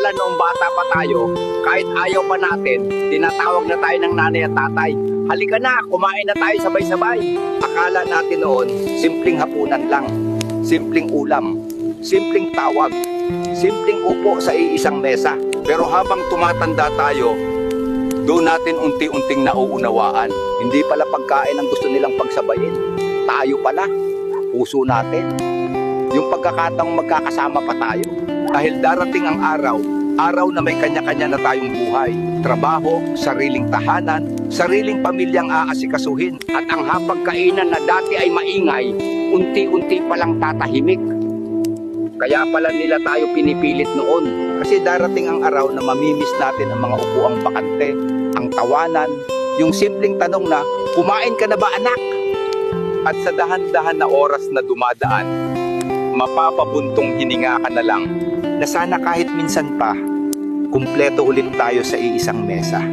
Akala noong bata pa tayo, kahit ayaw pa natin, tinatawag na tayo ng nanay at tatay. Halika na, kumain na tayo sabay-sabay. Akala natin noon, simpleng hapunan lang, simpleng ulam, simpleng tawag, simpleng upo sa iisang mesa. Pero habang tumatanda tayo, doon natin unti-unting nauunawaan. Hindi pala pagkain ang gusto nilang pagsabayin. Tayo pala, puso natin. Yung pagkakataong magkakasama pa tayo. Dahil darating ang araw na may kanya-kanya na tayong buhay. Trabaho, sariling tahanan, sariling pamilyang aasikasuhin. At ang hapagkainan na dati ay maingay, unti-unti palang tatahimik. Kaya pala nila tayo pinipilit noon. Kasi darating ang araw na mamimiss natin ang mga upuang bakante, ang tawanan, yung simpleng tanong na, kumain ka na ba anak? At sa dahan-dahan na oras na dumadaan, mapapabuntong hininga ka na lang na sana kahit minsan pa, kumpleto ulit tayo sa iisang mesa.